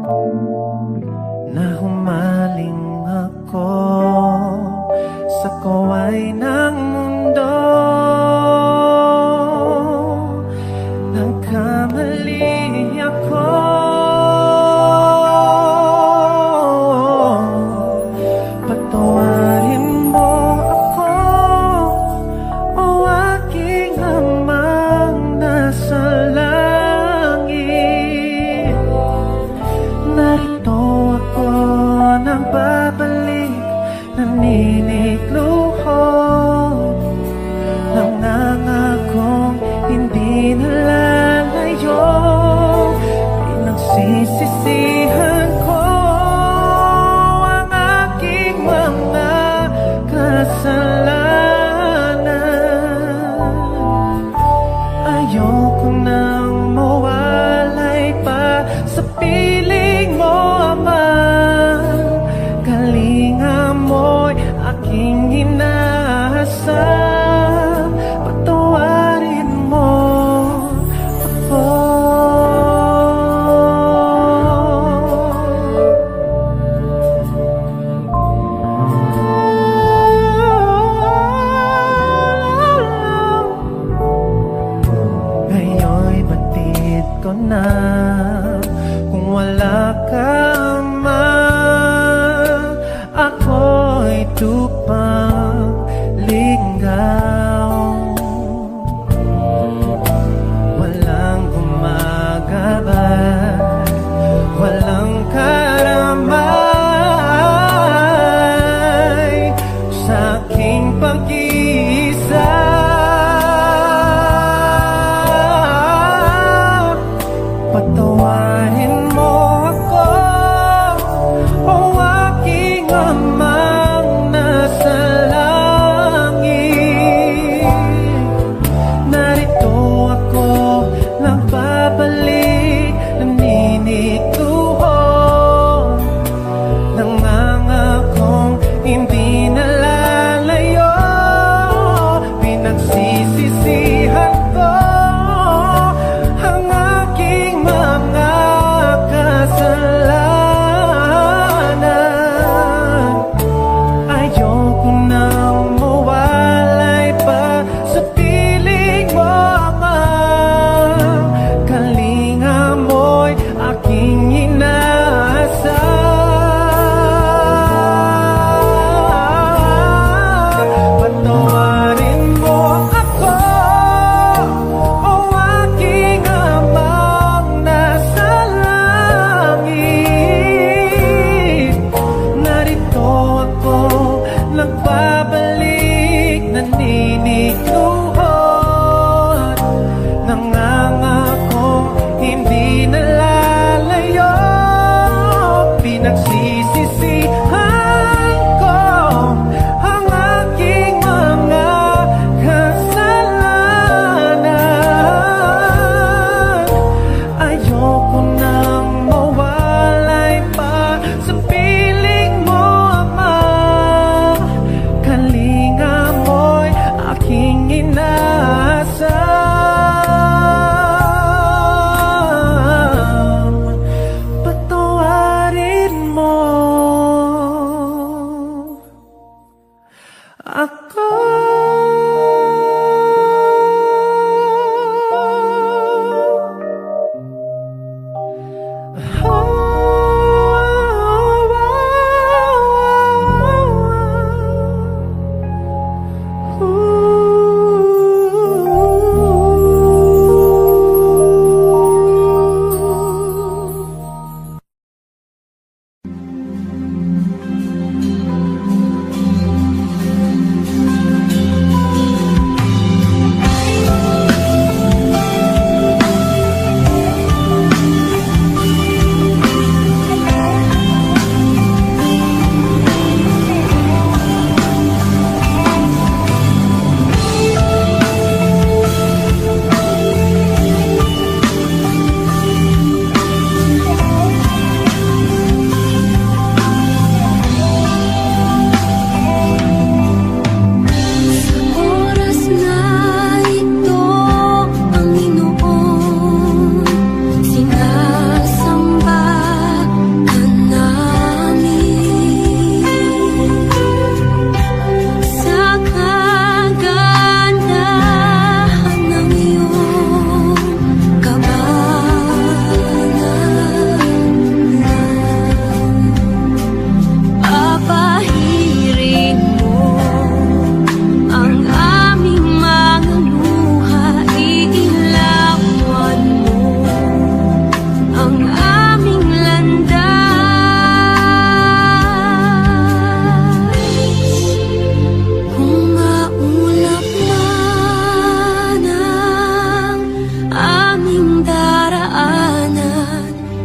na humaling ako sa kaway ng mundo. Nagkamali ako, patawarin mo ako, o aking Amang nasa langit. Narito ako nang babalik, naninikluhod, nangangakong hindi nalalayo. Pinagsisisihan ko ang aking mga kasalanan. Ayoko nang mawalay pa sa piling mo, Ama. Kalinga mo'y aking inaasam, patawarin mo ako. Ngayon'y batid ko na kung wala ka, Ama, ako'y tupang ligaw. Walang gumagabay, walang karamay sa aking pag-iisa. Patawarin mo ako, o aking Amang nasa langit. Narito ako nagbabalik, naninikluhod, nangangakong hindi nalalayo. Pinagsisisihan ko ang aking mga kasalanan. Ayoko nang mawalay pa sa piling mo, Ama. Kalinga mo'y aking inaasam, patawarin mo ako, o aking Amang nasa langit. Narito ako nagbabalik, naninikluhod, nangangakong hindi nalalayo. Pinagsisisihan ko ang aking mga kasalanan. Ayoko nang mawalay pa sa piling mo, Ama. Kalinga mo'y aking inaasam, patawarin mo ako.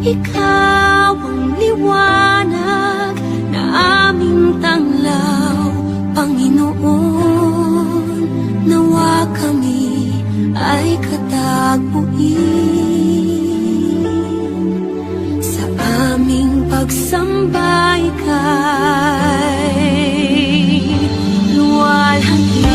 Ikaw ang liwanag na aming tanglaw, Panginoon. Nawa kami ay katagpuin sa aming pagsamba ika'y luwalhati.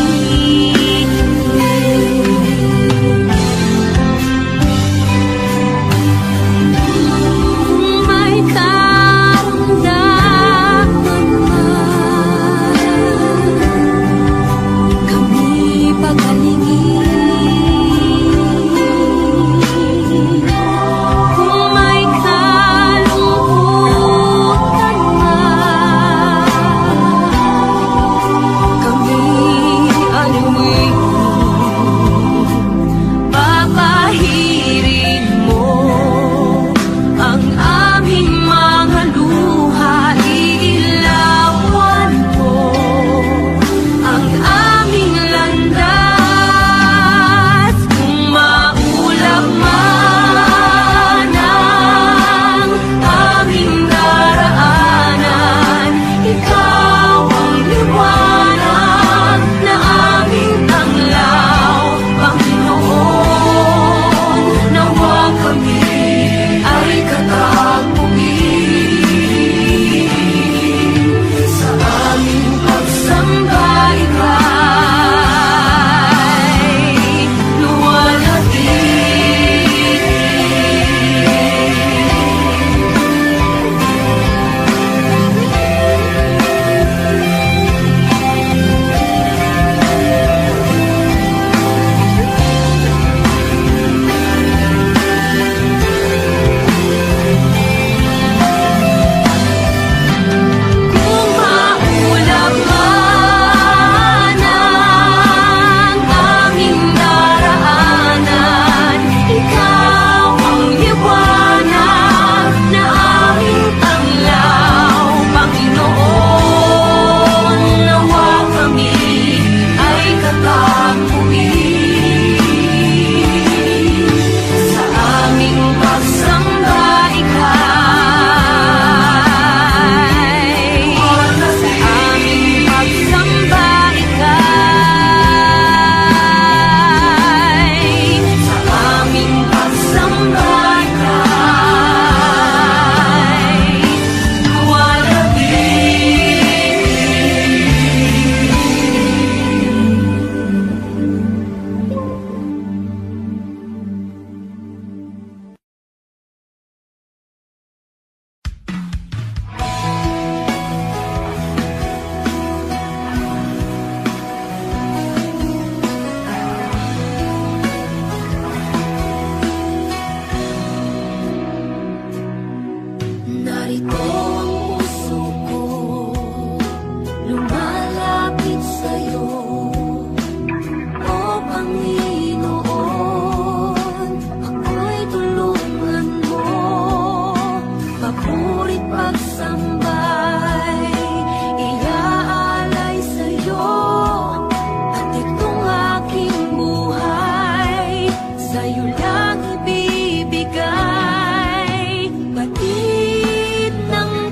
Ng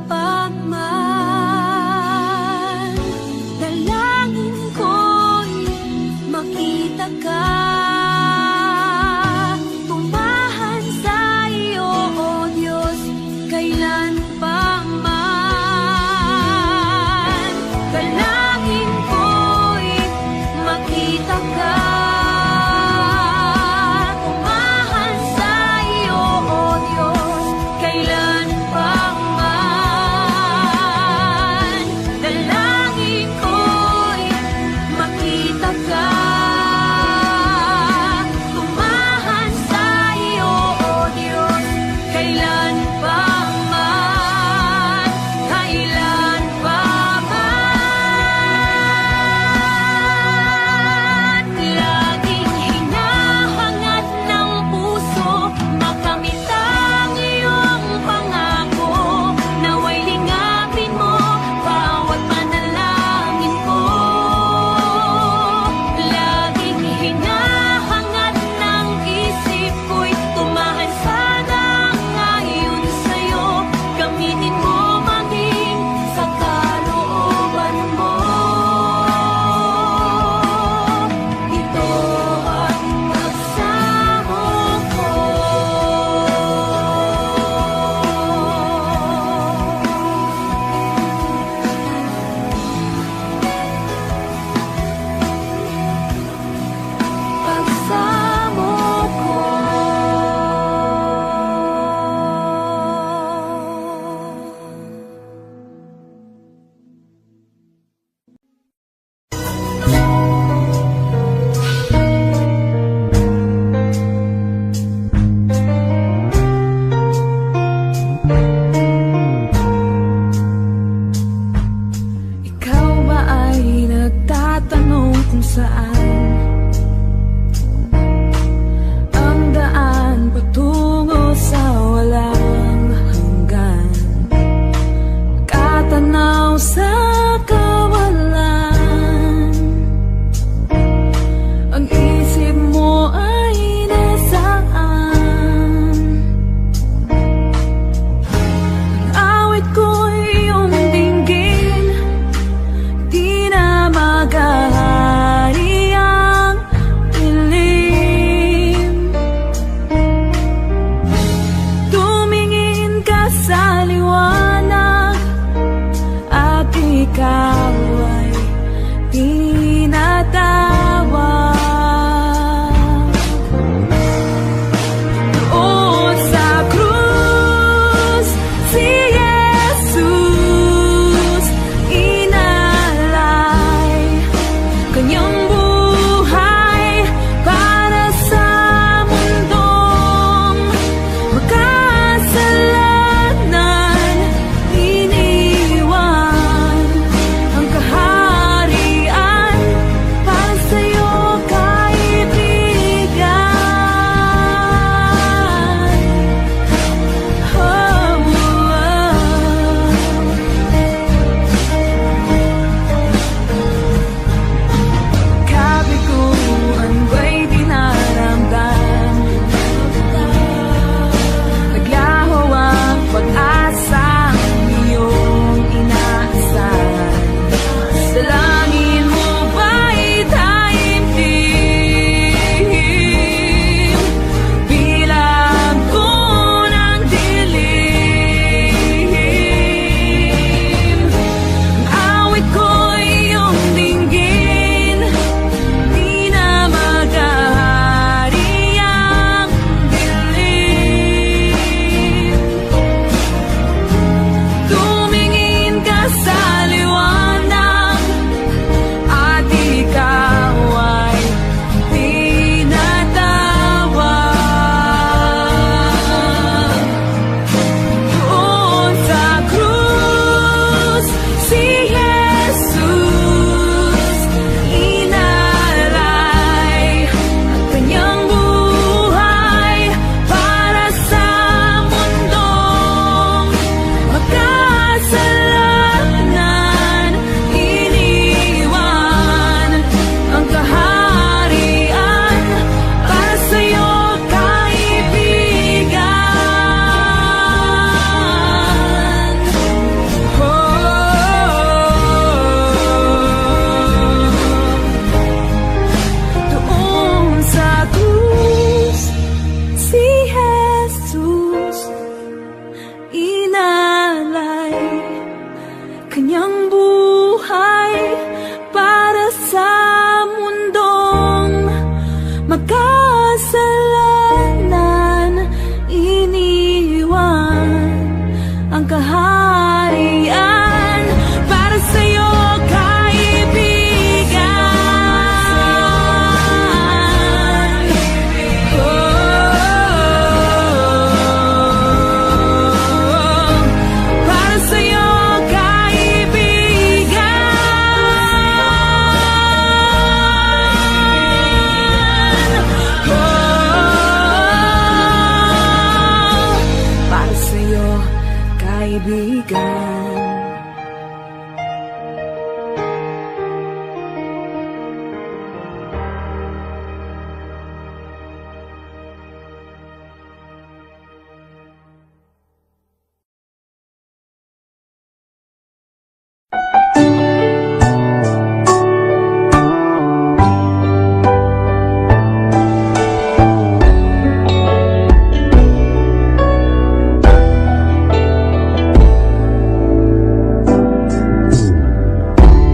pa man. Dalangin ko'y makita ka, tumahan sa iyo, O Diyos, kailan pa man. Dalangin ko'y makita ka, tumahan sa iyo, O Diyos, kailan pa man. Dalangin ko'y makita ka, tumahan sa iyo, O Diyos, kailan pa man. makasalanan, iniwan ang kaharian para sa'yo, kaibigan. Para sa'yo, kaibigan.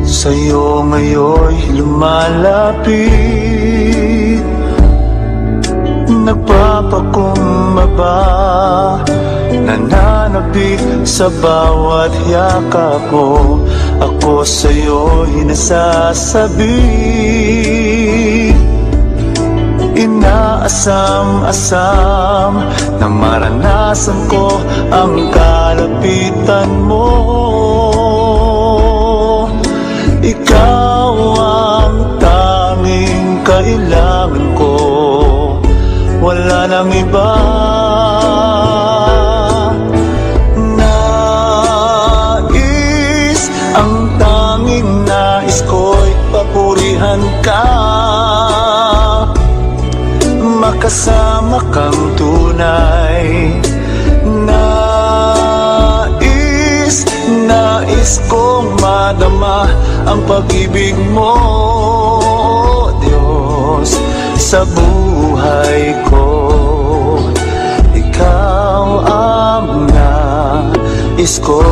Sa'yo ngayon'y lumalapit, nagpapakumbaba, nananabik sa bawat yakap mo. Ako sa'yo'y nasasabi, inaasam-asam na maranasan ko ang kalapitan mo. Ikaw ang tanging kailangan ko, wala nang iba. Ang tanging nais ko'y papurihan ka, makasama kang tunay. Nais kong madama ang pag-ibig mo, Diyos, sa buhay ko. Ikaw ang nais ko.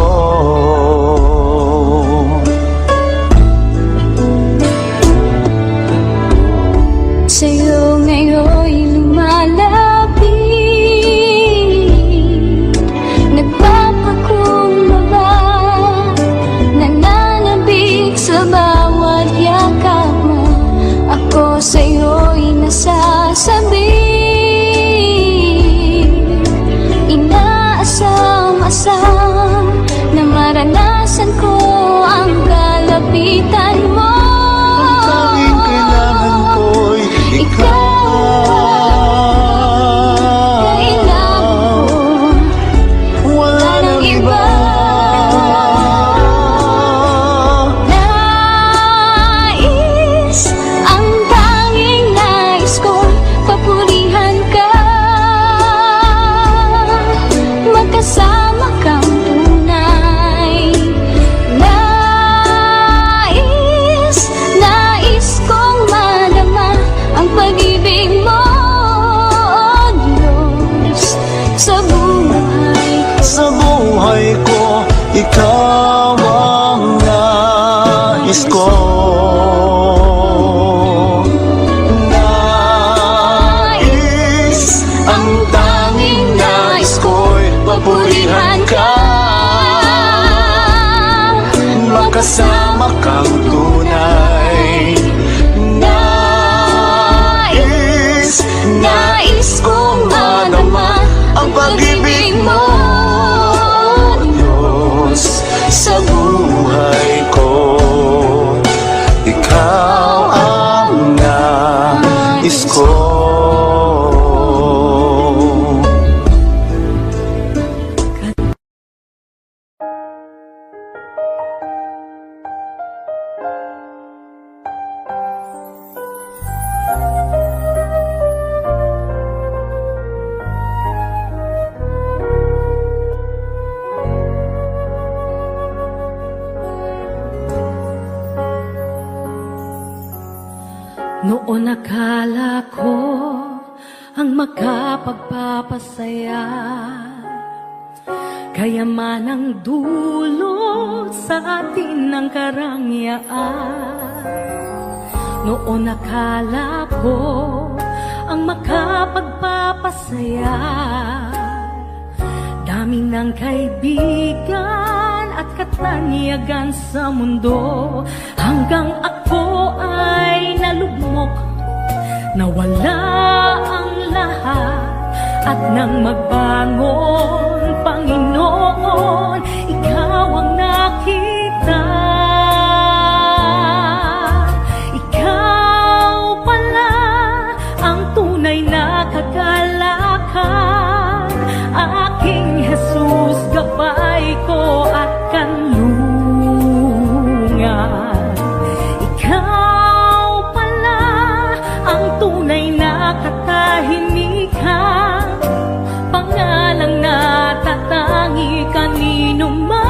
Sa'yo ngayon'y lumalapit, nagpapakumbaba, nananabik sa bawat yakap mo. Ako sa'yo'y nasasabi, inaasam-asam na maranasan ko ang kalapitan mo. Ikaw ang nais ko. Ang tanging nais ko'y papurihan ka, makasama kang tunay. Nais kong madama ang pag-ibig mo, sa buhay ko. Ikaw ang nais ko. Noon akala ko ang makapagpapasaya, kayaman ang dulot sa atin ng karangyaan. Noon akala ko ang makapagpapasaya. Dami ng kaibigan at katanyagan sa mundo, hanggang ako ay nalugmok, nawala ang lahat. At nang magbangon, Panginoon, ikaw ang nakita. Ikaw pala ang tunay na kagalakan, aking Jesus, gabay ko at kanlungan. Ikaw pala ang tunay na katahimikan, pangalang natatangi kanino man.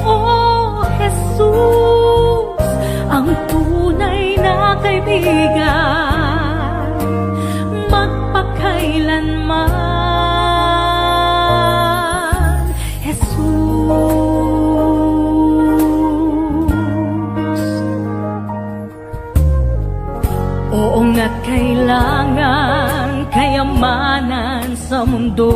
Oh Jesus, ang tunay na kaibigan, magpakailanman. Jesus, oo nga't kailangan kayamanan sa mundo,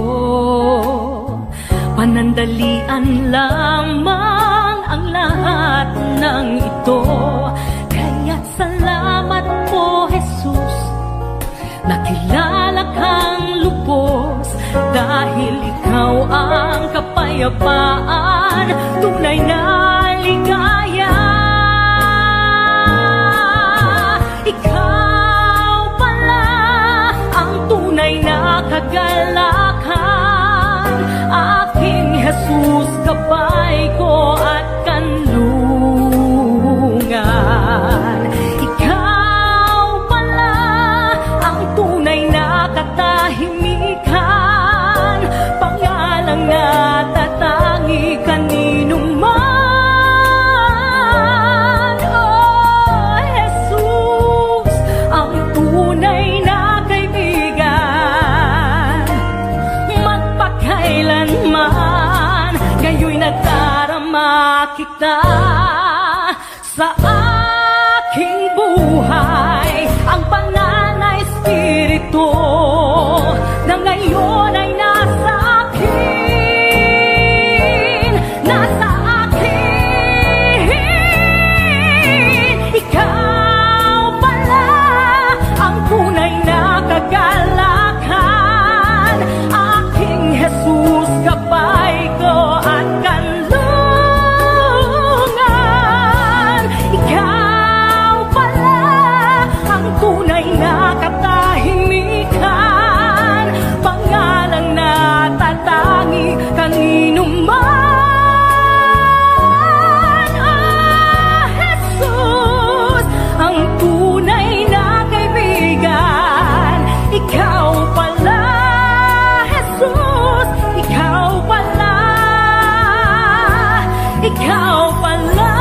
panandalian lamang ang lahat ng ito. Kaya't salamat po, Jesus, nakilala kang lubos, dahil ikaw ang kapayapaan, tunay na ligaya. Ikaw pala ang tunay na kagalakan, aking Jesus, gabay ko at kanlungan. Ikaw pala ang tunay na katahimikan, pangalang natatangi kanino man. Oh Jesus, ang tunay na kaibigan, magpakailanman. Ngayon'y nadarama kita sa aking buhay, ang banal na Espiritu na ngayon ay nasa akin, nasa akin. Ikaw pala ang tunay na kagalakan, aking Jesus, gabay ko at kanlungan. Ikaw pala ang tunay na katahimikan, pangalang natatangi kanino man. Ah, Jesus, ang tunay na kaibigan, ikaw pala. Jesus, ikaw pala, ikaw pala.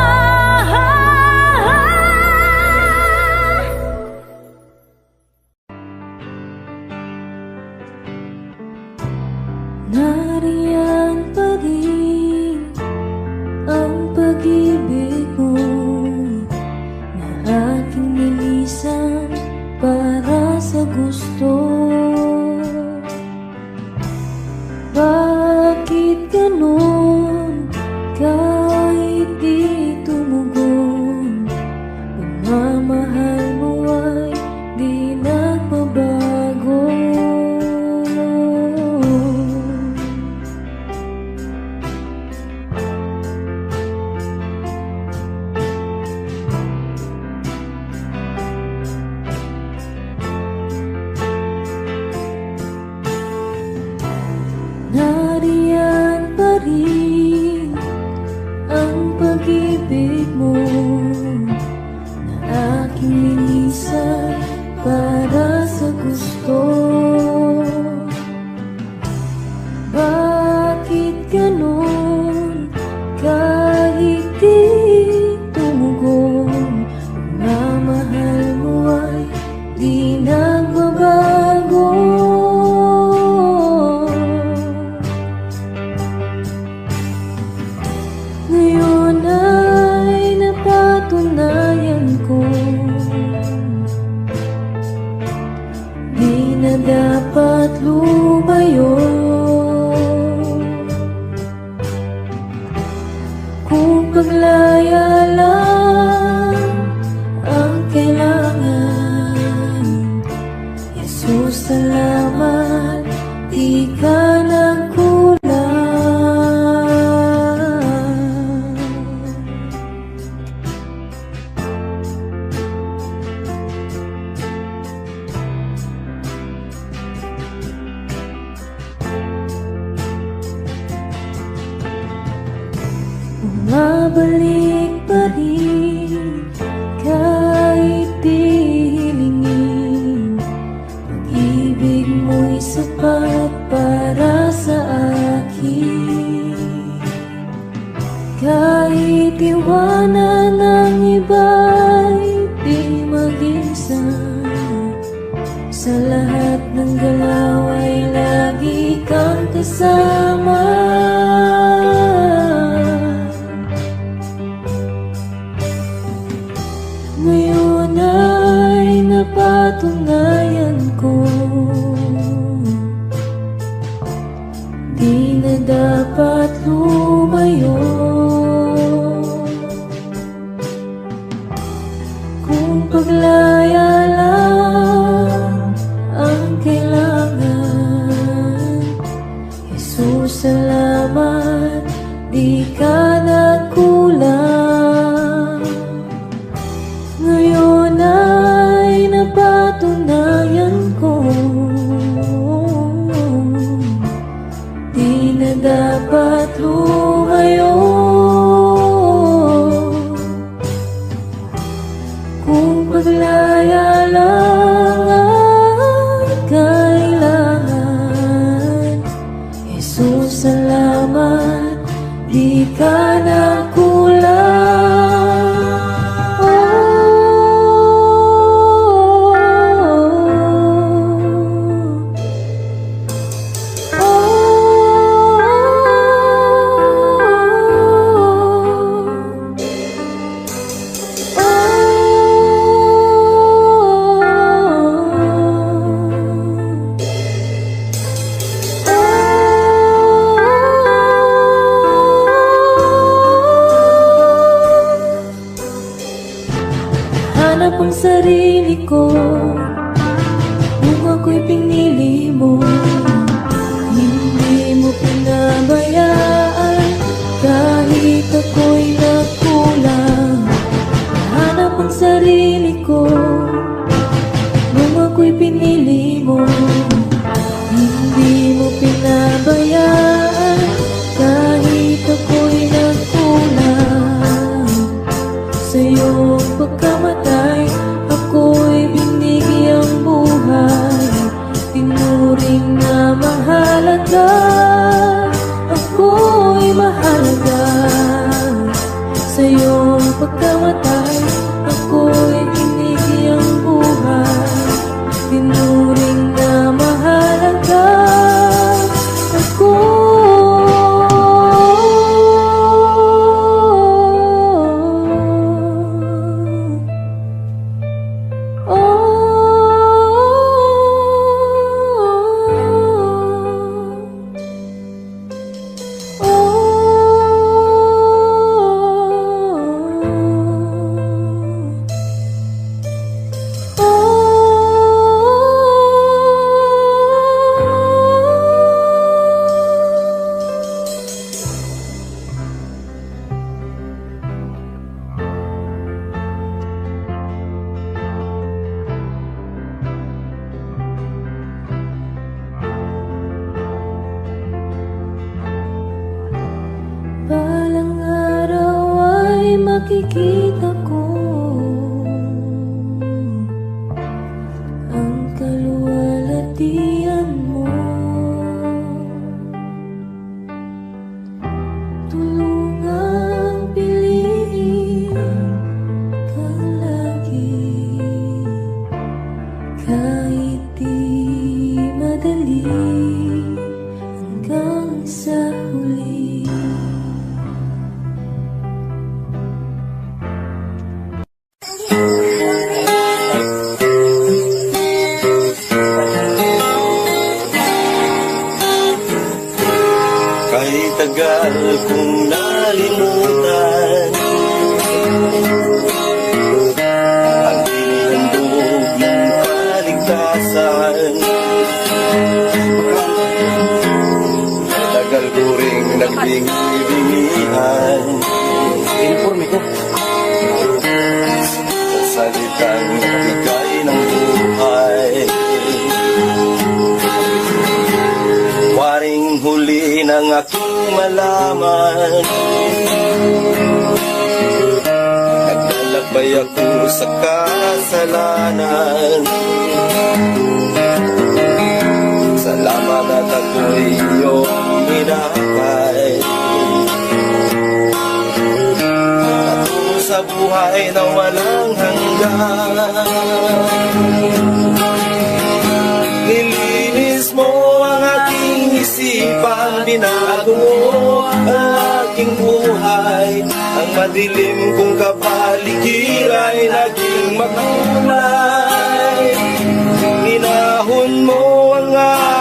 Nariyan pa rin ang pag-ibig mo na aking nilisan para sa gusto. Bakit ganon kahit di tumugon? Pagmamahal mo ay di nagbabago. Nariyan pa rin ang pag-ibig mo na aking linisan para sa gusto. Bakit ganon kahit di tumugon? Pagmamahal mo ay di nagbabago. Ngayon ay napatunayan ko Bumabalik pa rin kahit di hilingin. Pag-ibig mo'y sapat para sa akin. Kahit iwanan ng iba'y di mag-insan, sa lahat ng galaw ay lagi kang kasama. Ngayon ay napatunayan ko, di na dapat lumayo. Kung paglaya lang ang kailangan, Jesus, salamat, di ka nagkulang. Ngayon ay napatunayan ko, di na dapat lumayo. Kung paglaya lang ang kailangan, Jesus, salamat, di ka nagkulang. Hanap ang sarili ko kung ako'y pinili mo. Hindi mo pinabayaan kahit ako'y nagkulang. Hanap ang sarili ko kung ako'y pinili mo. Hindi mo pinabayaan kahit ako'y nagkulang. Sa iyong pagkamatay, ako'y binigyang buhay. Tinuring na mahalaga, ako'y mahalaga. Sa iyong pagkamatay, ako'y binigyang buhay. Tinuring na mahalaga, balang araw ay makikita ko ang kaluwalhatian mo. Tulungang piliin kang lagi, kahit di madali, hanggang sa huli. Kahit tagal kong nalimutan ang inihandog ng kaligtasan. Tagal ko ring nagbingi-bingihan Informe ko. sa salitang nagbigay ng buhay. Waring huli ng aking malaman. Naglalakbay ako sa kasalanan. Salamat at ako'y iyong hinakay. Patungo sa buhay na walang hanggan. Nilinis mo ang aking isipan, binago mo ang aking buhay. Ang madilim kong kapaligiran ay naging makulay. Inahon mo ang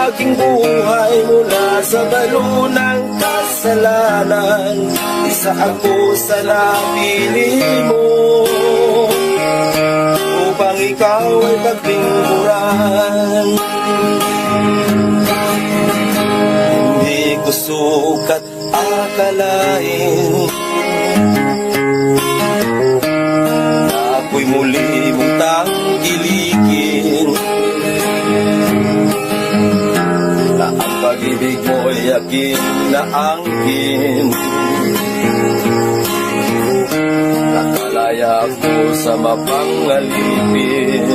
aking buhay mula sa balo ng kasalanan. Isa ako sa napili mo upang ikaw ay paglingkuran. Hindi ko sukat akalain na ako'y muli mong tangkilikin, na ang pag-ibig mo'y aking naangkin. Nakalaya ako sa mapangalipin.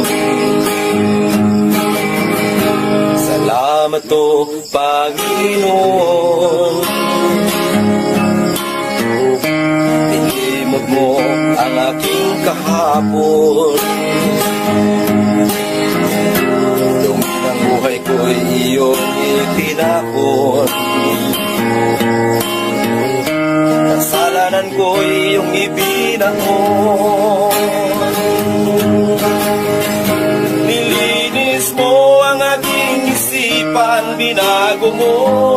Salamat o Panginoon, nilimot mo ang aking kahapon. Dumi ng buhay ko'y iyong itinapon. Kasalanan ko'y iyong ibinaon. Nilinis mo ang aking isipan, binago mo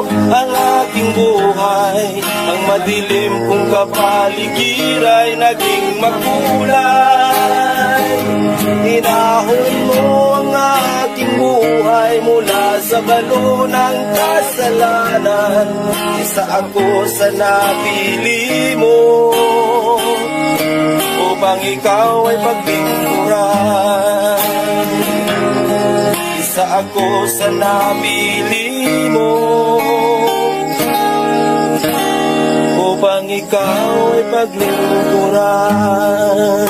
ang aking buhay. Ang madilim kong kapaligiran ay naging makulay. Inahon mo ang aking buhay mula sa balo ng kasalanan. Isa ako sa napili mo upang ikaw ay paglingkuran. Isa ako sa napili mo upang ikaw ay paglingkuran.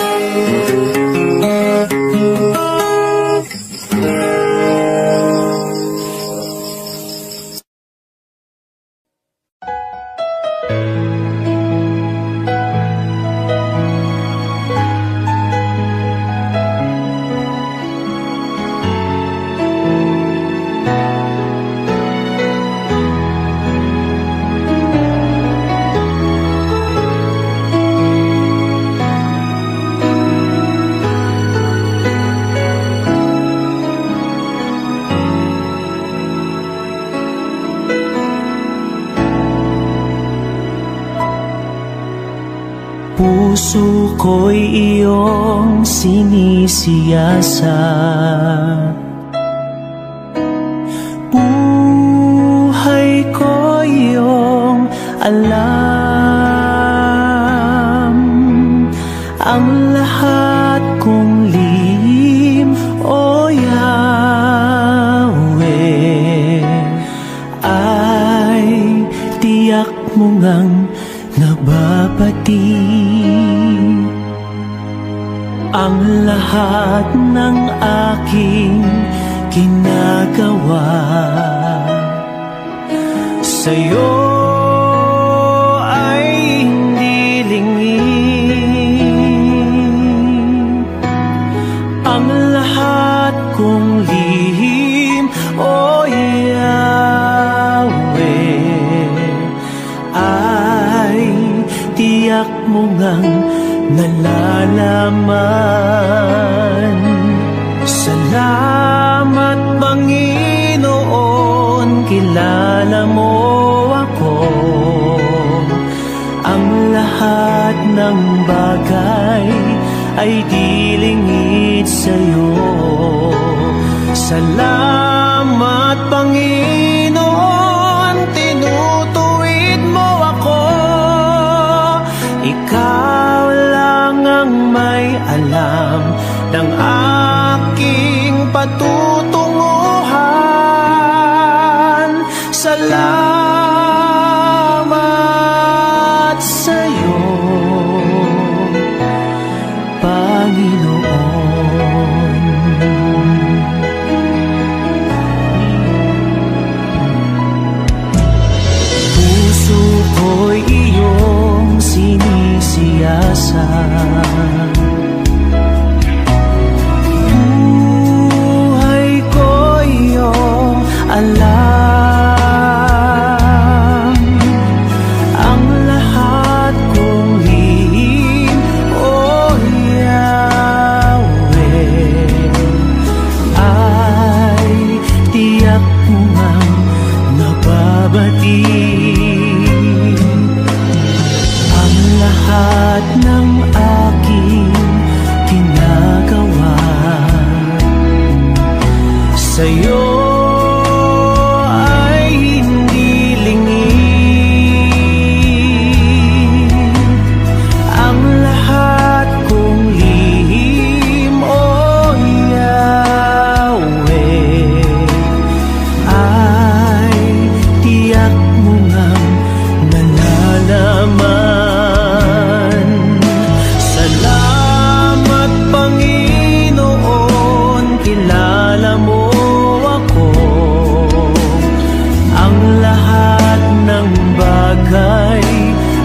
Puso ko'y iyong sinisiyasat, buhay ko iyong alam. Ang lahat kong lihim, O Yahweh, ay tiyak mo ngang nababati. Ang lahat ng aking ginagawa sa'yo ay hindi lingid. Ang lahat kong lihim, O Yahweh, ay tiyak mo ngang nalalaman. Salamat Panginoon, kilala mo ako. Ang lahat ng bagay ay di lingid sa'yo. Salamat Panginoon, tinutuwid mo ako. Ikaw lang ang may alam ng aking patutunguhan. Salamat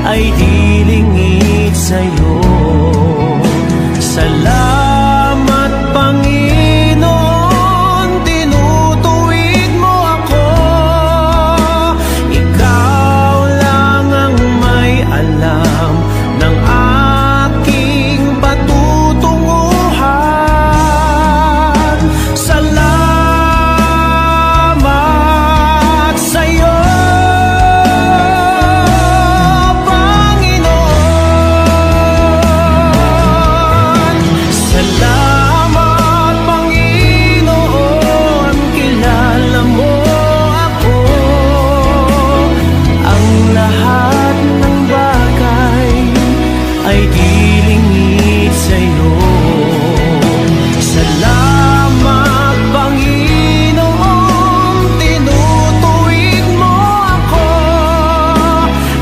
ay di lingid sa'yo. Salamat Panginoon, tinutuwid mo ako. Ikaw lang ang may alam ng aking patutunguhan. Salamat sa'yo, Panginoon. Salamat, Panginoon, kilala mo ako. Ang lahat ng bagay ay di lingid sa'yo. Salamat, Panginoon, tinutuwid mo ako.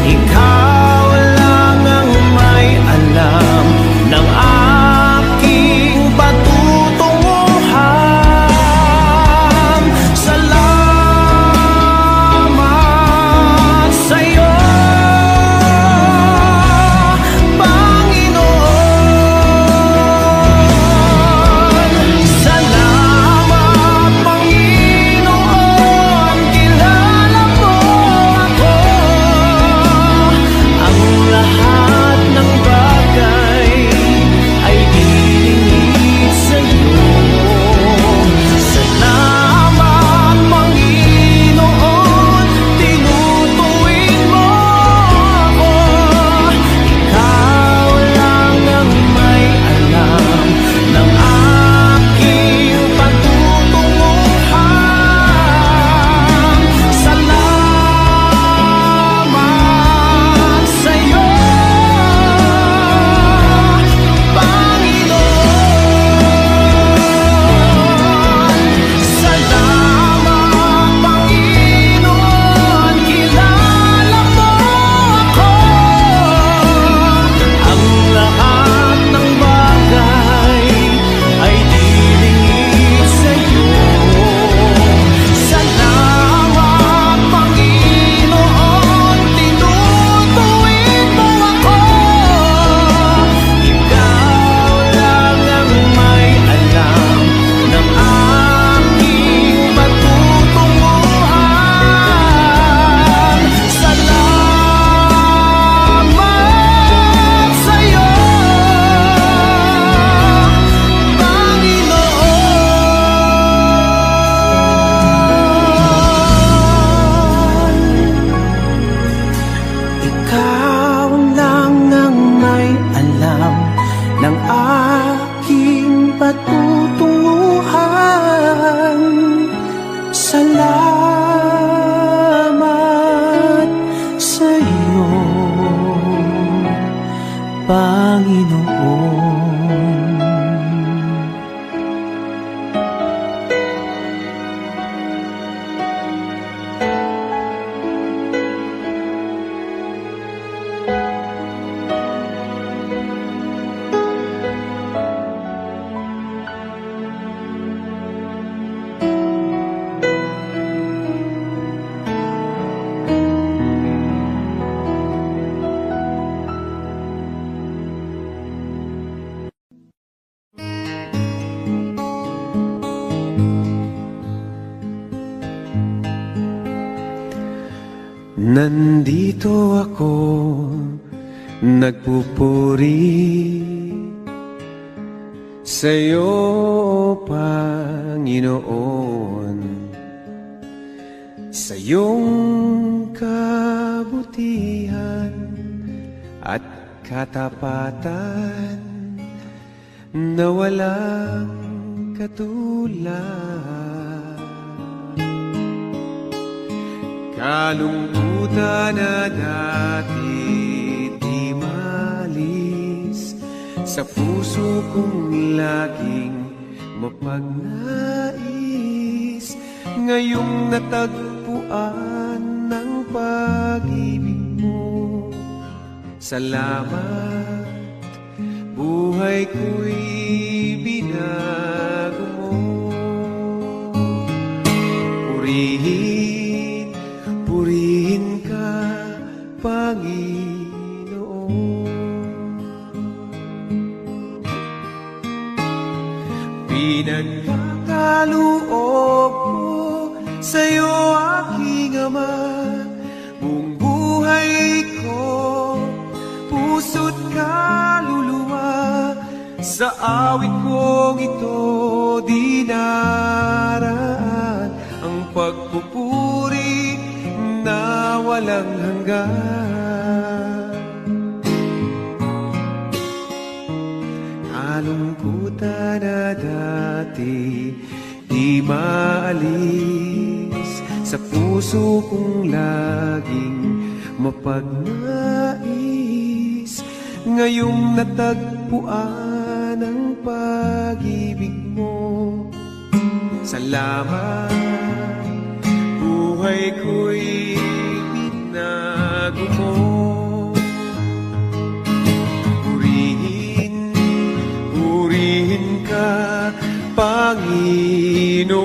Ikaw lang ang may alam ng aking patutunguhan. Salamat sa'yo, Panginoon. Salamat, Panginoon, kilala mo ako. Ang lahat ng bagay ay di lingid sa'yo. Salamat, Panginoon, tinutuwid mo ako. Ikaw lang ang may alam ng aking patutunguhan. Salamat sa'yo, Panginoon. Salamat, Panginoon, kilala mo ako. Ang lahat ng bagay ay di lingid sa'yo. Salamat, Panginoon, tinutuwid mo ako. Ikaw lang ang may alam ng aking patutunguhan. Salamat sa'yo, Panginoon. Ikaw lang ang may alam ng aking patutunguhan. Salamat sa'yo, Panginoon. Nandito ako, nagpupuri sa'yo, Panginoon, sa iyong kabutihan at katapatan na walang katulad. Kalungkutan na dati di malis sa puso kong laging mapagnais. Ngayong natagpuan ng pag-ibig mo, salamat, buhay ko'y binago mo. Purihin, purihin ka, Panginoon. kaloob ko sa'yo, aking Ama. Buong buhay ko, puso't kaluluwa, sa awit kong ito dinaraan ang pagpupuri na walang hanggan. Kalungkutan na dati di maalis sa puso kong laging mapagnais. Ngayong natagpuan ang pag-ibig mo, salamat. Buhay ko'y binago mo. Purihin ka, Panginoon.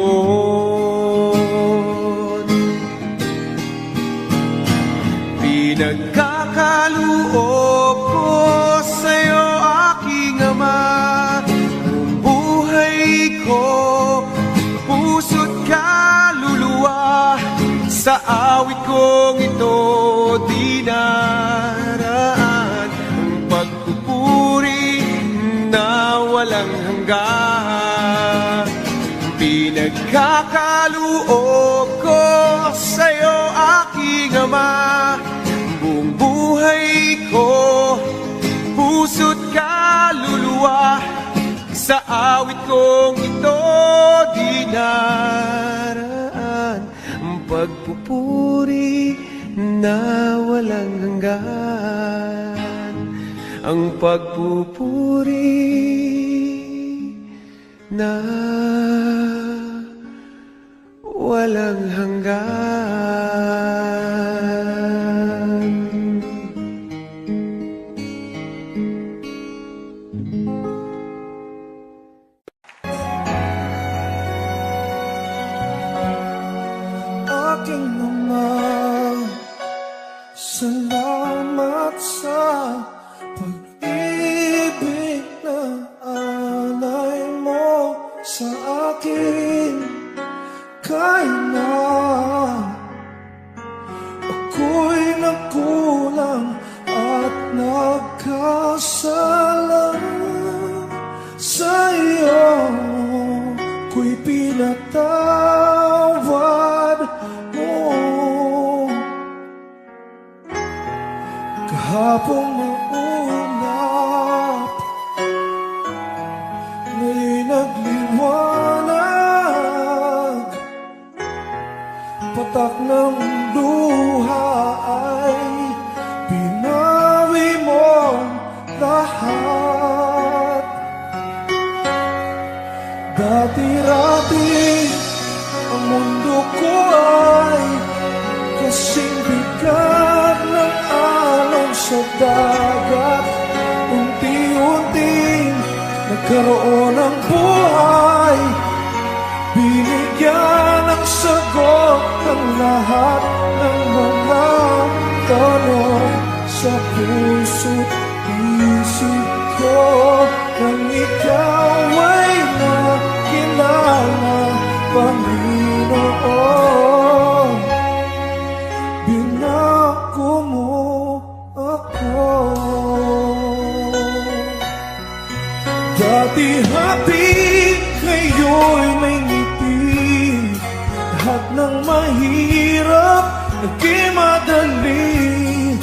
Pinagkakaloob ko sa'yo, aking Ama. Buong buhay ko, puso't kaluluwa, sa awit kong ito dinaraan ang pagpupuri na walang hanggan. Pinagkakaloob ko sa'yo, aking Ama. Buong buhay ko, puso't kaluluwa, sa awit kong ito dinaraan ang pagpupuri na walang hanggan. Ang pagpupuri na walang hanggan. Aking Ama, salamat sa pag-ibig na alay mo sa akin. Kahit na ako'y nagkulang at nagkasala, sa iyo ko'y pinatawad mo. Kahapon maulap, ngayon'y nagliwanag. Patak ng luha ay binawi mo lahat. Dati-rati ang mundo ko ay kasing bigat ng alon sa dagat. Unti-unting nagkaroon ng buhay, binigyan ng sagot ng lahat ng mga tanong sa puso't isip ko. Nang ikaw ay nakilala, Panginoon, binago mo ako. Dati happy, ngayon may ngiti. Lahat ng mahirap naging madali,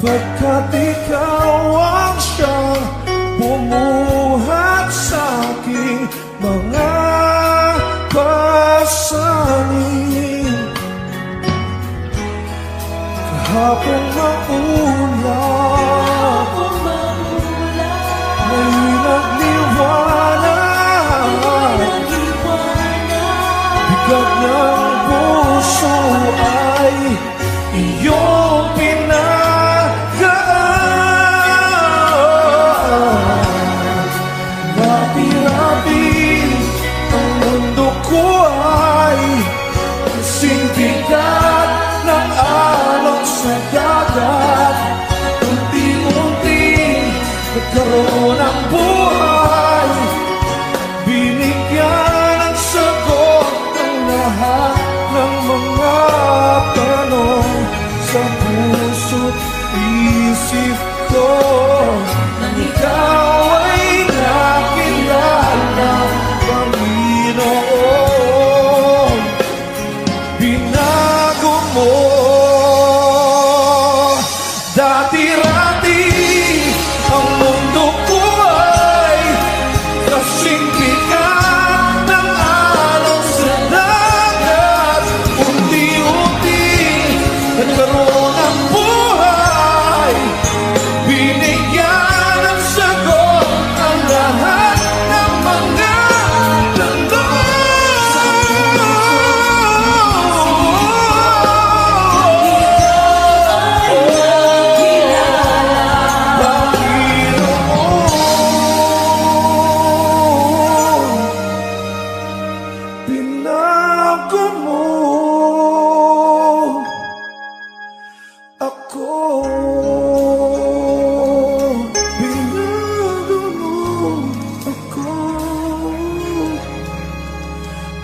pagkat ikaw ang siyang bumuhat sa aking mga pasanin. Kahapon maulap, ngayon'y nagliwanag. Bigat ng puso ay iyong pinagaan. Rapi-rapi ang mundo ko ay kasing bigat ng alon sa dagat. isip ko nang ikaw ay nakilala, Panginoon. Binago mo dati-rati ang mundo ko ay kasing bigat ng alon sa dagat. Unti-unti nagkaroon ang buhay, binigyan ng sagot ang lahat ng mga binago mo ako, binago mo ako,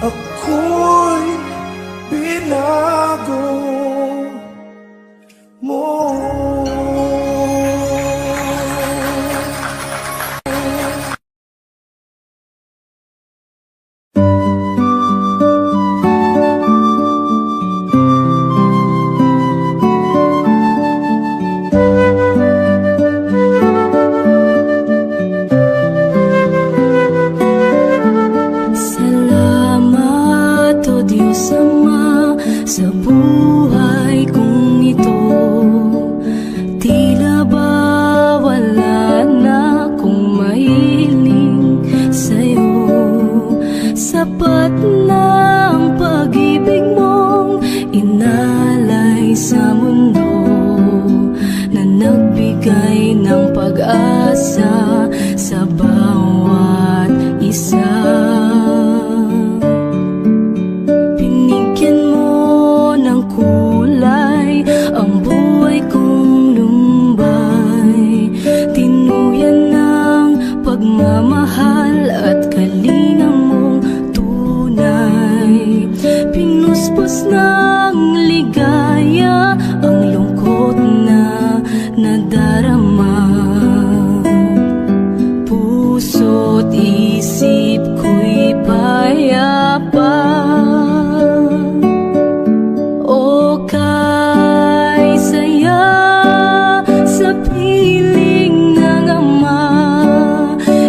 ako'y binago mo. Salamat, O Diyos Ama, sa buhay kong ito. Tila ba wala na akong mahiling sa'yo? Sapat na ang pag-ibig mong inalay sa mundo, na nagbigay ng pag-asa sa bawat isa. Binigyan mo ng kulay ang buhay kong lumbay, tinuyan ng pagmamahal at kalinga mong tunay. Pinuspos ng ligaya ang lungkot na nadarama, puso't isip ko'y payapa. O kay saya sa piling ng Ama,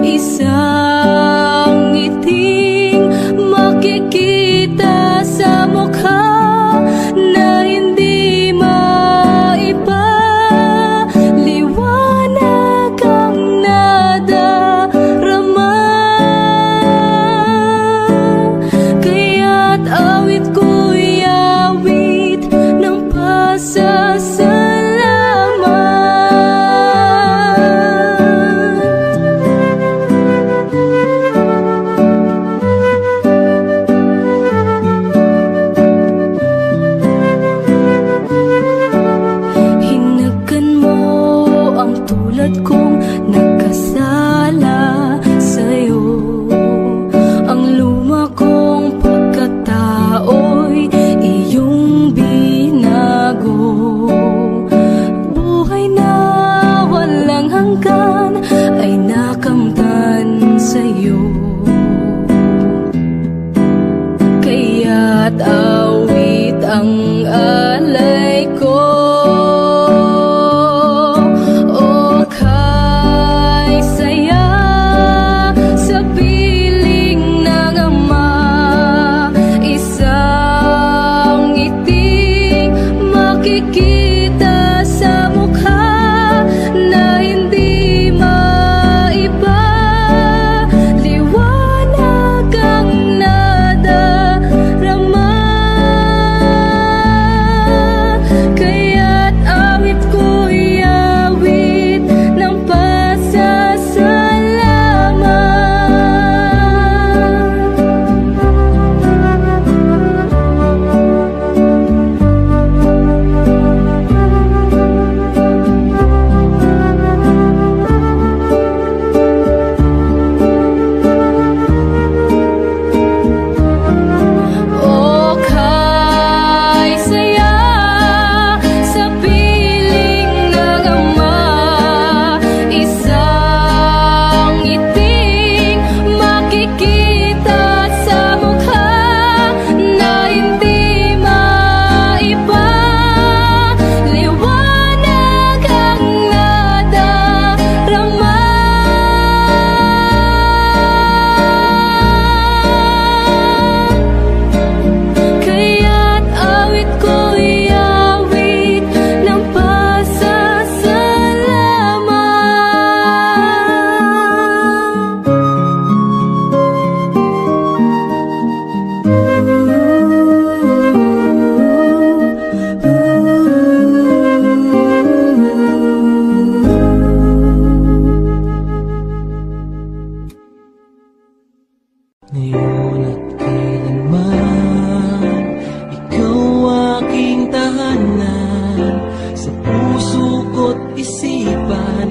isang ngiting makikita sa mukha na hindi maiba. Liwanag ang nadarama, kaya't awit ko'y awit ng pasasalamat. Hinagkan mo ang tulad kong nagkasala sa'yo. Ang luma kong pagkatao'y iyong binago. Buhay na walang hanggan ay nakamtan sa'yo, kaya't awit ang alay ko. O kay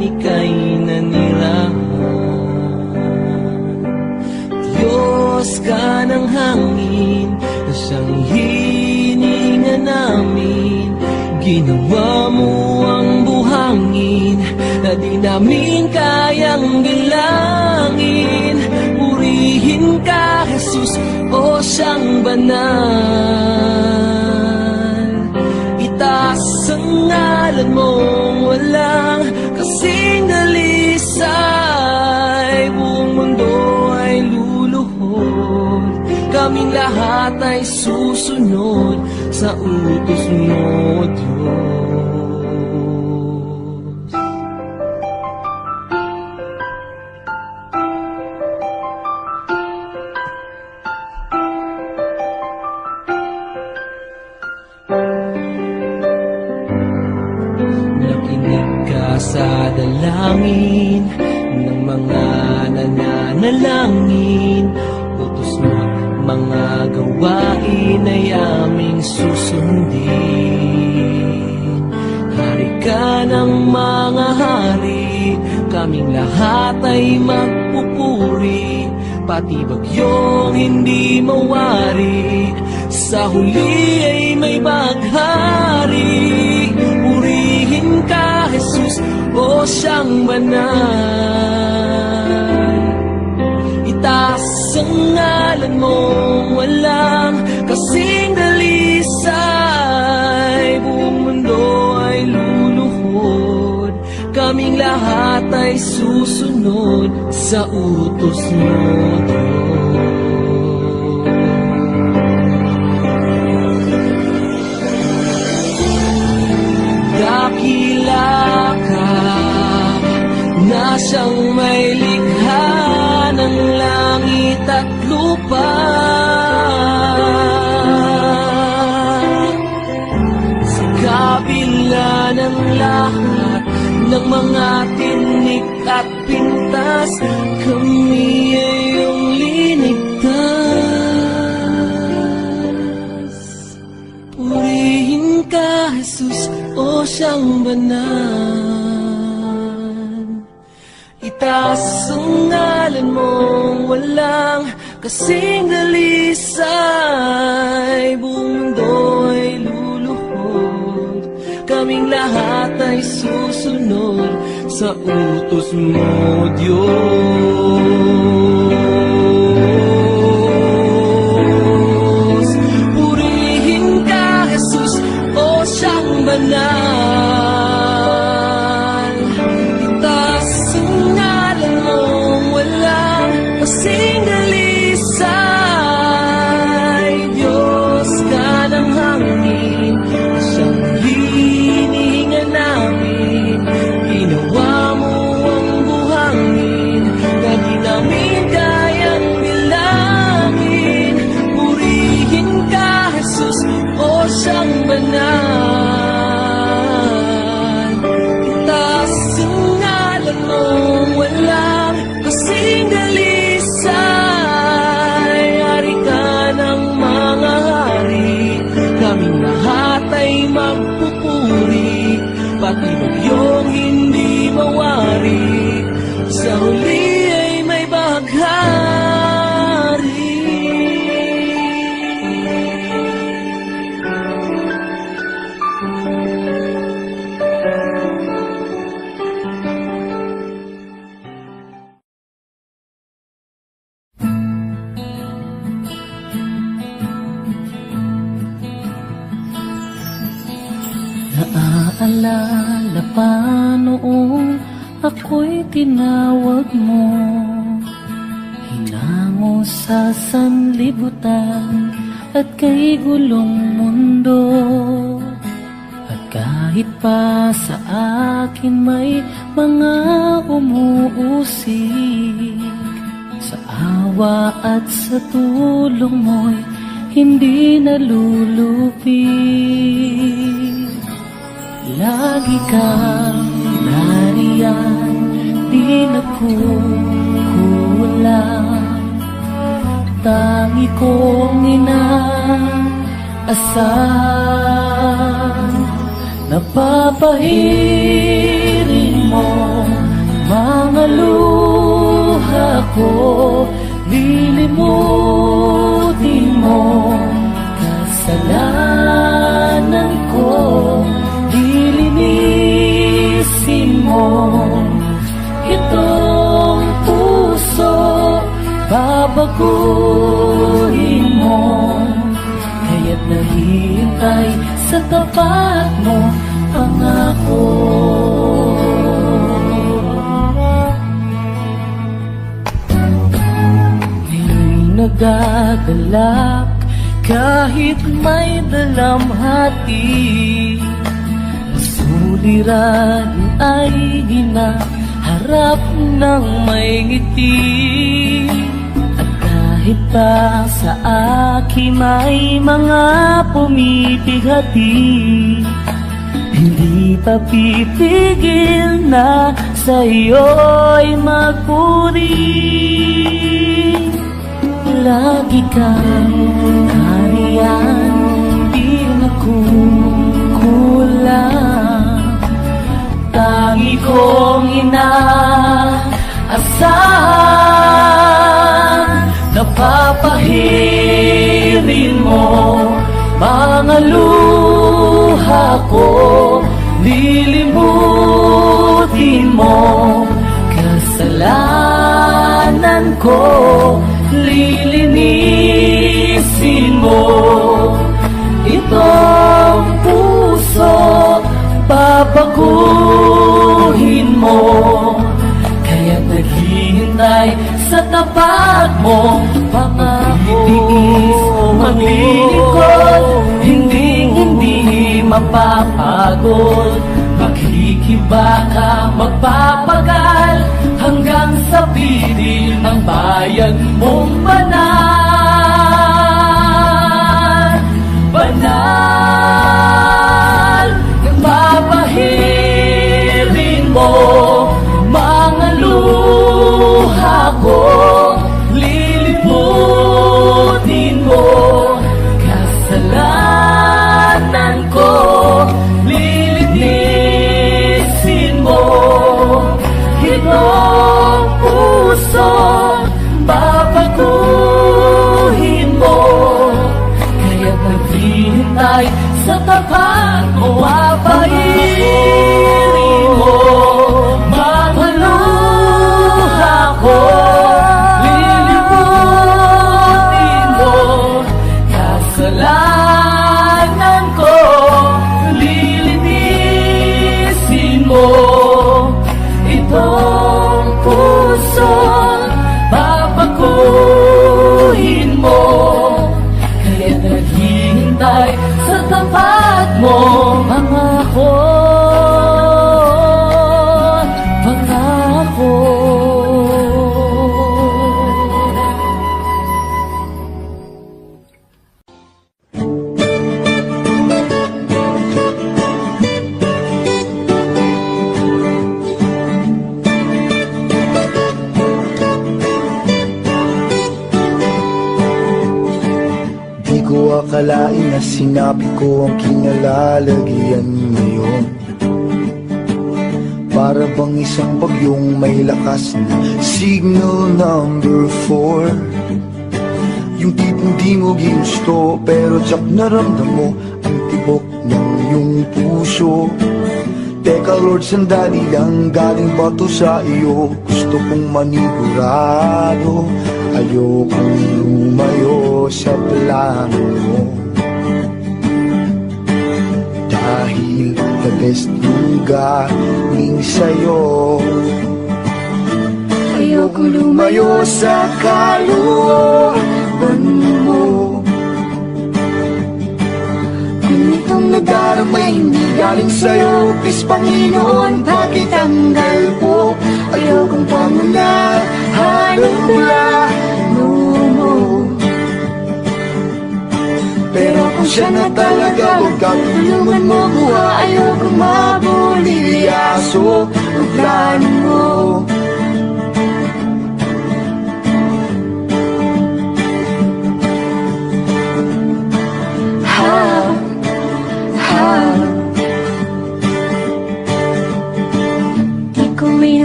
ika'y nanirahan. Diyos ka ng hangin na siyang hininga namin. Ginawa mo ang buhangin na di namin kayang bilangin. Purihin ka, Jesus, o siyang banal. Itaas ang ngalan mong walang kasing dalisay. Buong mundo ay luluhod, kaming lahat ay susunod sa utos mo, Diyos. Nakinig ka sa dalangin ng mga nananalangin. Utos mo mga gawain ay aming susundin. Hari ka ng mga hari, kaming lahat ay magpupuri. Pati bagyong hindi mawari, sa huli ay may baghari. Purihin ka, Jesus, o siyang banal. Itaas ang ngalan mong walang kasing dalisay. Buong mundo ay luluhod, kaming lahat ay susunod sa utos mo, Diyos. Dakila ka na siyang may likha ng langit at lupa. Sa kabila ng lahat ng mga tinik at pintas, kami ay iyong linigtas. Purihin ka, Jesus, o siyang banal. Itaas ang ngalan mong walang kasing dalisay. Buong mundo ay luluhod, kaming lahat ay susunod sa utos mo, Diyos. Purihin ka, Jesus, o siyang banal. Itaas ang ngalan mong walang kasing dalisay. Diyos ka ng hangin, siyang hininga namin. Ginawa mo ang buhangin na di namin kayang bilangin. Purihin ka, Jesus, o siyang banal. Itaas ang ngalan mong walang kasing dalisay. Hari ka ng mga hari, kaming lahat ay magpupuri. Pati bagyong hindi mawari, sa huli ay may baghari. Naaalala pa noong ako'y tinawag mo, hinango sa sanlibutan at kay gulong mundo. At kahit pa sa akin may mga umuusig, sa awa at sa tulong mo'y hindi nalulupig. Lagi kang nariyan, di nagkukulang. Tangi kong inaasahan, napapahirin mo lilimutin mo kasalanan ko, lilinisin mo itong puso, babaguhin mo, kaya't naghihintay sa tapat mo, pangako. Nagagalak kahit may dalamhati, suliran ay hinaharap ng may ngiti. At kahit pa sa akin may mga pumipigati, hindi pa pipigil na sa'yo'y magpuri. Lagi kang nariyan, di nakukulang. Tangi kong inaasahan, napapahirin mo mga luha ko, lilimutin mo kasalanan ko, lilinisin mo itong puso, babaguhin mo, kaya naghihintay sa tapat mo, pangako. Maglilingkod, hindi mapapagod, makikibaka, magpapagal, hanggang sa piling ng bayan mong banal. Banal, nang papahirin mo mga luha ko, lilimutin mo kasalanan ko, lilinisin mo itong puso, babaguhin mo, kaya't naghihintay sa tapat mo, papahirin mo mga luha ko, lilimutin mo kasalanan ko, lilinisin mo itong puso, babaguhin mo, kaya't naghihintay sa tapat mo, pangako, pangako. Di ko akalain na sinabi ko ang kinalalagyan ngayon. Para bang isang bagyong may lakas na signal number 4. Yung tipong di mo ginusto, pero tsak naramdam mo ang tibok ng iyong puso. Teka Lord, sandali lang, galing ba to sa iyo? Gusto kong manigurado, ayokong lumayo sa plano mo. Dahil the best yung galing sa'yo, ayokong lumayo sa kalooban mo. Kung itong nadaramay hindi galing sa'yo, please Panginoon, pakitanggal po. Ayokong pangunahan ang plano mo. Pero kung siya na talaga, huwag ka tulungan mo buha. Ayokong mabulilyaso ang plano mo.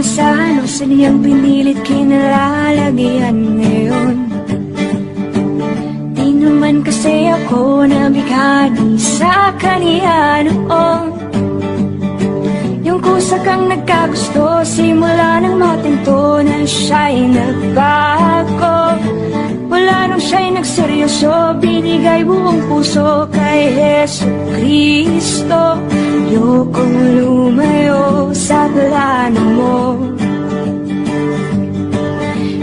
inasahan o sadyang pinilit kinalalagyan ngayon. Di naman kasi ako nabigani sa kaniya noon. Yung kusa kang nagkagusto, simula nang matinto na siya'y nagbago. Wala nang siya'y nagseryoso, binigay buong puso kay Heso Kristo. Ayokong lumayo sa plano mo,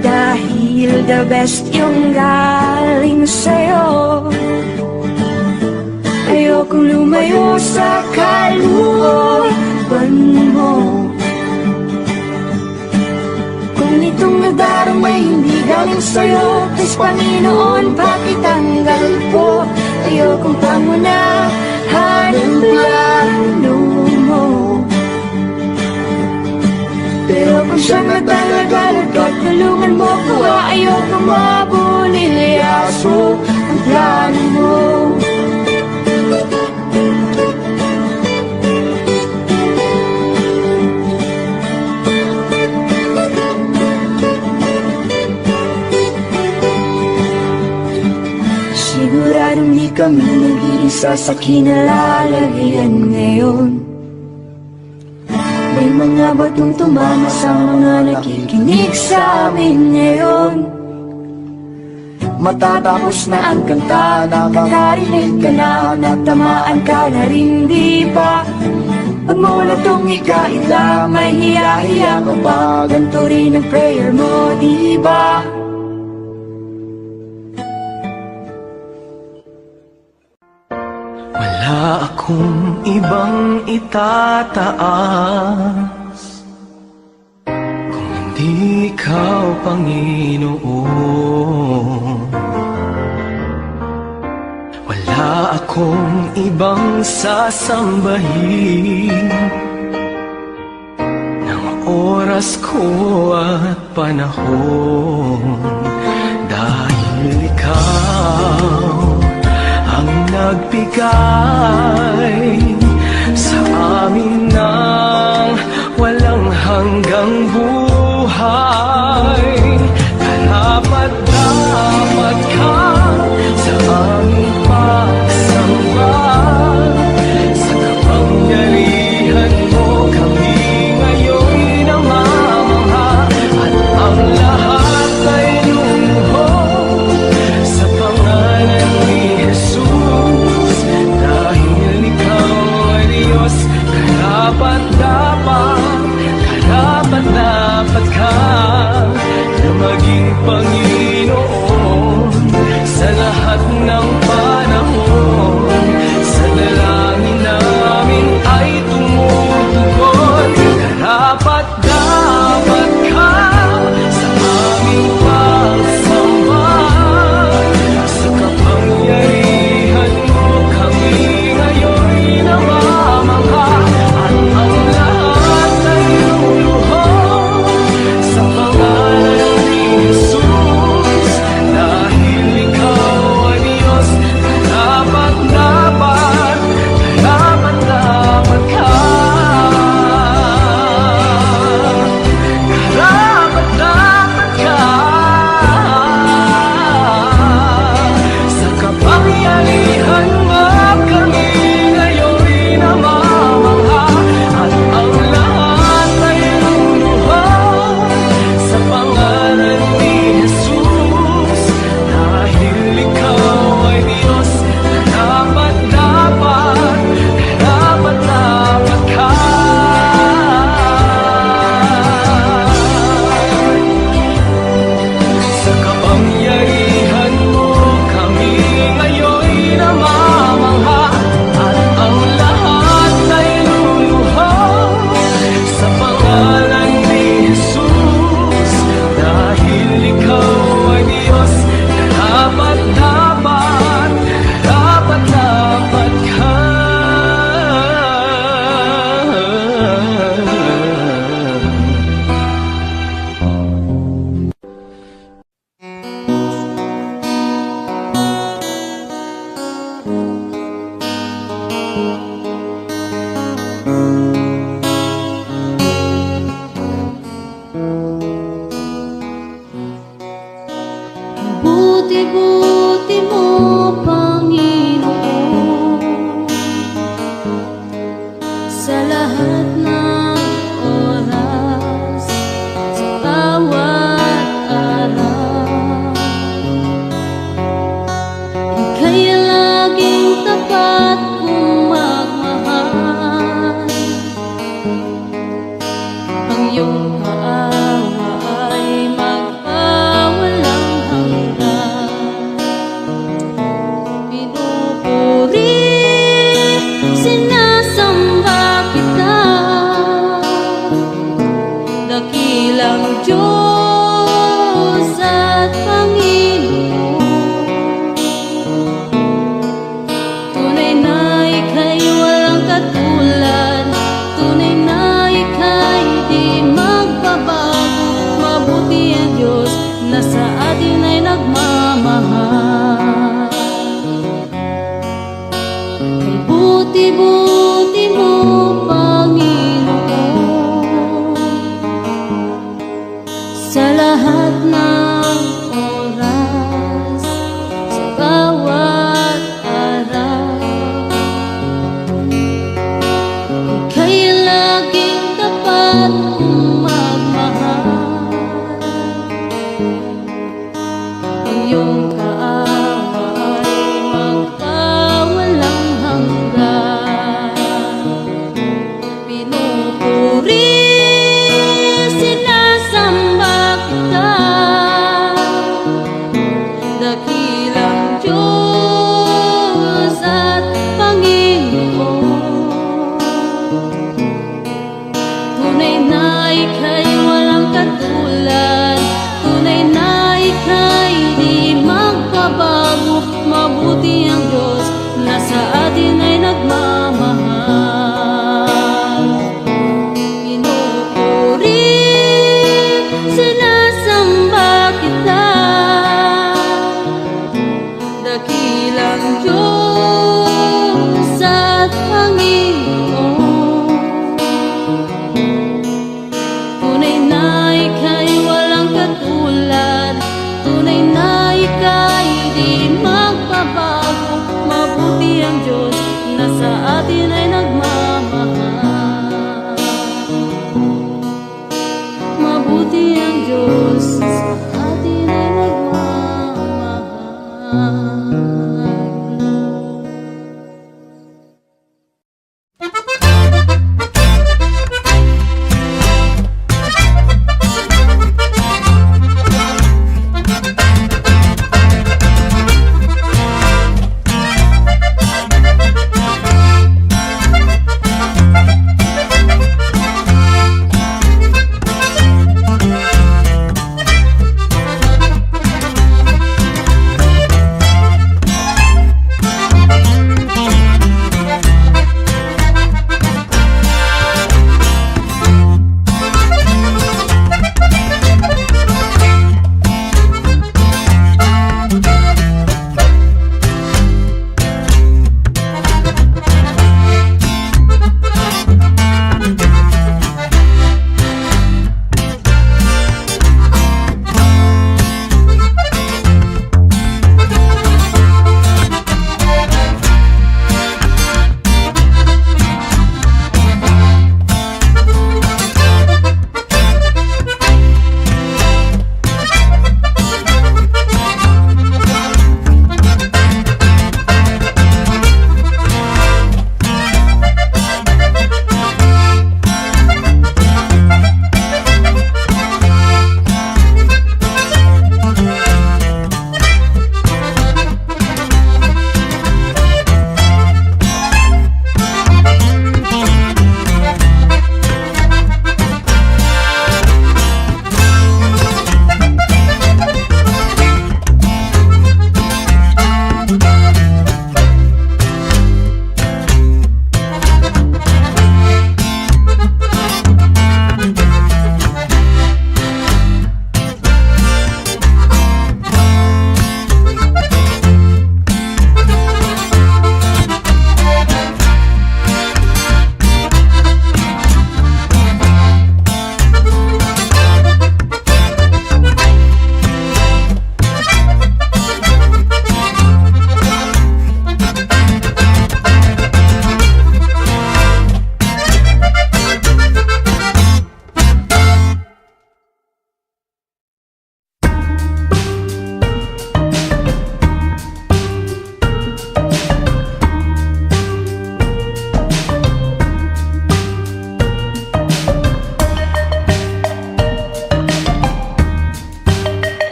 dahil the best yung galing sa'yo. Ayokong lumayo sa kalooban mo. Kung itong nadarama ay hindi galing sa'yo, please Panginoon, pakitanggal po. Ayokong pangunahan ang plano mo. Pero kung siya na talaga nagkatulungan mo ko, ayokong mabulilyaso ang plano mo. Siguradong di kami nag-iisa sa kinalalagyan ngayon. May mga batong tumama sa mga nakikinig sa amin ngayon. Matatapos na ang kanta, nakakarinig ka na, natamaan ka na rin, di ba? Pag mo na itong ikaila, may hiya-hiya ka pa, ganito rin ang prayer mo, di ba? Wala akong ibang itataas kung hindi ikaw, Panginoon. Wala akong ibang sasambahin ng oras ko at panahon, dahil ikaw ang nagbigay sa amin ng walang hanggang buhay. Karapat-dapat ka sa aming pagsamba, sa kapangyarihan mo kami ngayon'y namamangha, at ang lahat ay lumuhod sa pangalan ni Jesus, dahil ikaw ay Diyos. Karapat-dapat ka na maging Panginoon sa lahat ng panahon. Sa dalangin namin ay tumutugon. Karapat-dapat ka sa aming pagsamba, sa kapangyarihan mo kami ngayon'y namamangha, at ang lahat ay luluhod sa pangalan ni Jesus, dahil ikaw ay Diyos. Karapat-dapat ka. iyong kaawa ay magpawalang hanggan. Pinupuri, sinasamba kita, dakilang Diyos at Panginoon. Tunay na ika'y walang katulad, tunay na ika'y di magbabago. Mabuti ang Diyos na sa atin ay nagmamahal. Kay buti-buti mo, Panginoon, sa lahat ng oras, sa bawat araw, ika'y laging tapat magmahal. Ang iyong kaawa ay magpawalang hanggan. Pinupuri, sinasamba kita, dakilang Diyos at Panginoon. Tunay na ika'y walang katulad,